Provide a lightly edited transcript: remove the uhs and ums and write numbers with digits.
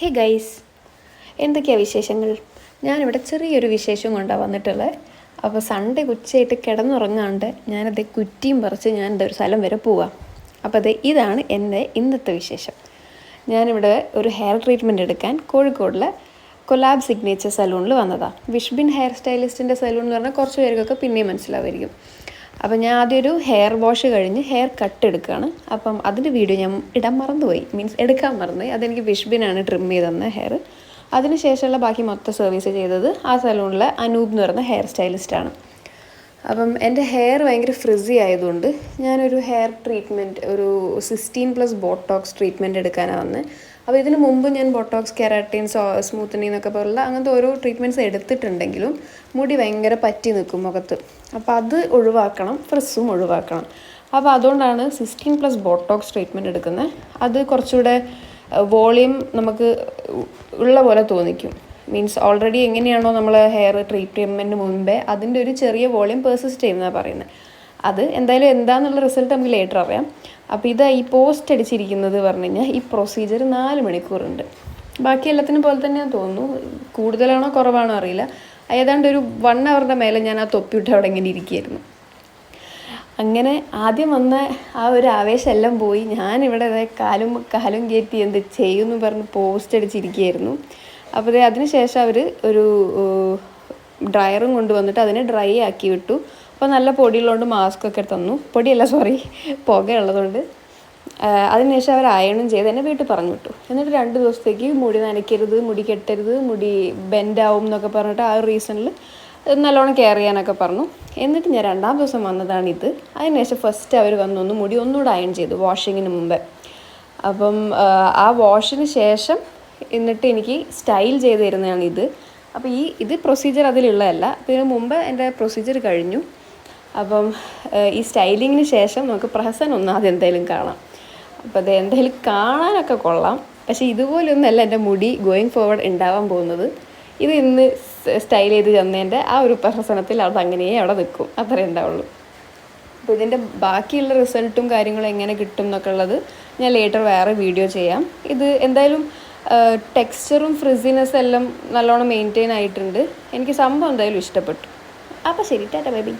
Hey guys, എന്തൊക്കെയാണ് വിശേഷങ്ങൾ? ഞാനിവിടെ ചെറിയൊരു വിശേഷം കൊണ്ടാണ് വന്നിട്ടുള്ളത്. അപ്പോൾ സൺഡേ ഉച്ചയായിട്ട് കിടന്നുറങ്ങാണ്ട് ഞാനത് കുറ്റിയും പറിച്ച് ഒരു സ്ഥലം വരെ പോവാം. അപ്പോൾ ഇതാണ് എൻ്റെ ഇന്നത്തെ വിശേഷം. ഞാനിവിടെ ഒരു ഹെയർ ട്രീറ്റ്മെൻറ്റ് എടുക്കാൻ കോഴിക്കോടിലെ കൊലാബ് സിഗ്നേച്ചർ സലൂണിൽ വന്നതാണ്. വിഷ്ബിൻ ഹെയർ സ്റ്റൈലിസ്റ്റിൻ്റെ സലൂൺ എന്ന് പറഞ്ഞാൽ കുറച്ച് പേർക്കൊക്കെ പിന്നെയും മനസ്സിലാവുമായിരിക്കും. അപ്പം ഞാൻ ആദ്യം ഒരു ഹെയർ വാഷ് കഴിഞ്ഞ് ഹെയർ കട്ട് എടുക്കുകയാണ്. അപ്പം അതിൻ്റെ വീഡിയോ ഞാൻ ഇടാൻ മറന്നുപോയി, എടുക്കാൻ മറന്നുപോയി. അതെനിക്ക് വിഷ്ബിനാണ് ട്രിം ചെയ്ത് തന്ന ഹെയർ. അതിന് ശേഷമുള്ള ബാക്കി മൊത്തം സർവീസ് ചെയ്തത് ആ സലൂണിലെ അനൂപ് എന്ന് പറയുന്ന ഹെയർ സ്റ്റൈലിസ്റ്റാണ്. അപ്പം എൻ്റെ ഹെയർ ഭയങ്കര ഫ്രിസി ആയതുകൊണ്ട് ഞാനൊരു ഹെയർ ട്രീറ്റ്മെൻറ്റ്, ഒരു 16+ ബോട്ടോക്സ് ട്രീറ്റ്മെൻറ്റ് എടുക്കാനാണ് വന്നത്. അപ്പോൾ ഇതിന് മുമ്പ് ഞാൻ ബോട്ടോക്സ്, കെരാട്ടിൻ, സ്മൂത്തനിങ് എന്നൊക്കെ പോലുള്ള അങ്ങനത്തെ ഓരോ ട്രീറ്റ്മെൻറ്റ്സ് എടുത്തിട്ടുണ്ടെങ്കിലും മുടി ഭയങ്കര പറ്റി നിൽക്കും മുഖത്ത്. അപ്പോൾ അത് ഒഴിവാക്കണം, ഫ്രിസ്സും ഒഴിവാക്കണം. അപ്പോൾ അതുകൊണ്ടാണ് 16+ ബോട്ടോക്സ് ട്രീറ്റ്മെൻറ്റ് എടുക്കുന്നത്. അത് കുറച്ചുകൂടെ വോളിയം നമുക്ക് ഉള്ള പോലെ തോന്നിക്കും. മീൻസ് ഓൾറെഡി എങ്ങനെയാണോ നമ്മൾ ഹെയർ ട്രീറ്റ്മെൻറ്റിന് മുമ്പേ അതിൻ്റെ ഒരു ചെറിയ വോളിയം പെർസിസ്റ്റ് ചെയ്യുന്നതാണ് പറയുന്നത്. അത് എന്തായാലും എന്താണെന്നുള്ള റിസൾട്ട് നമുക്ക് ലേറ്റർ അറിയാം. അപ്പോൾ ഈ പോസ്റ്റ് അടിച്ചിരിക്കുന്നത് പറഞ്ഞു കഴിഞ്ഞാൽ ഈ പ്രൊസീജിയർ 4 മണിക്കൂറുണ്ട്. ബാക്കി എല്ലാത്തിനും പോലെ തന്നെയാണെന്ന് തോന്നുന്നു. കൂടുതലാണോ കുറവാണോ അറിയില്ല. ഏതാണ്ട് ഒരു 1 അവറിൻ്റെ മേലെ ഞാൻ ആ തൊപ്പിയിട്ട് അവിടെ ഇങ്ങനെ ഇരിക്കുകയായിരുന്നു. അങ്ങനെ ആദ്യം വന്ന ആ ഒരു ആവേശം എല്ലാം പോയി. ഞാനിവിടെ കാലും കയറ്റി എന്ത് ചെയ്യുമെന്ന് പറഞ്ഞ് പോസ്റ്റ് അടിച്ചിരിക്കുകയായിരുന്നു. അപ്പോൾ അതിന് ശേഷം അവർ ഒരു ഡ്രയറും കൊണ്ടുവന്നിട്ട് അതിനെ ഡ്രൈ ആക്കി വിട്ടു. അപ്പോൾ നല്ല പൊടിയുള്ളതുകൊണ്ട് മാസ്കൊക്കെ തന്നു. പുകയുള്ളതുകൊണ്ട് അതിനുശേഷം അവർ അയണും ചെയ്ത് എന്നെ വീട്ടിൽ പറഞ്ഞു വിട്ടു. എന്നിട്ട് 2 ദിവസത്തേക്ക് മുടി നനയ്ക്കരുത്, മുടി കെട്ടരുത്, മുടി ബെൻഡാവും എന്നൊക്കെ പറഞ്ഞിട്ട് ആ ഒരു റീസണിൽ നല്ലോണം കെയർ ചെയ്യാനൊക്കെ പറഞ്ഞു. എന്നിട്ട് ഞാൻ 2ാം ദിവസം വന്നതാണിത്. അതിനുശേഷം ഫസ്റ്റ് അവർ വന്നൊന്ന് മുടി ഒന്നുകൂടെ അയൺ ചെയ്തു വാഷിങ്ങിന് മുമ്പേ. അപ്പം ആ വാഷിന് ശേഷം എന്നിട്ട് എനിക്ക് സ്റ്റൈൽ ചെയ്ത് തരുന്നതാണ് ഇത്. അപ്പോൾ ഇത് പ്രൊസീജിയർ അതിലുള്ളതല്ല. അപ്പോൾ ഇതിന് മുമ്പ് എൻ്റെ പ്രൊസീജിയർ കഴിഞ്ഞു. അപ്പം ഈ സ്റ്റൈലിങ്ങിന് ശേഷം നമുക്ക് പ്രഹസനം ആദ്യം എന്തായാലും കാണാം. അപ്പോൾ അത് എന്തായാലും കാണാനൊക്കെ കൊള്ളാം. പക്ഷേ ഇതുപോലെയൊന്നുമല്ല എൻ്റെ മുടി ഗോയിങ് ഫോർവേഡ് ഉണ്ടാവാൻ പോകുന്നത്. ഇത് ഇന്ന് സ്റ്റൈൽ ചെയ്ത് തന്നതിൻ്റെ ആ ഒരു പ്രഹസനത്തിൽ അതങ്ങനെ അവിടെ നിൽക്കും, അത്രേ ഉണ്ടാവുള്ളൂ. അപ്പോൾ ഇതിൻ്റെ ബാക്കിയുള്ള റിസൾട്ടും കാര്യങ്ങളും എങ്ങനെ കിട്ടും എന്നൊക്കെ ഉള്ളത് ഞാൻ ലേറ്റർ വേറെ വീഡിയോ ചെയ്യാം. ഇത് എന്തായാലും ടെക്സ്ചറും ഫ്രിസിനെസ് എല്ലാം നല്ലോണം മെയിൻറ്റെയിൻ ആയിട്ടുണ്ട്. എനിക്ക് സംഭവം എന്തായാലും ഇഷ്ടപ്പെട്ടു. അപ്പോൾ ശരി, ടാറ്റ ബേബി.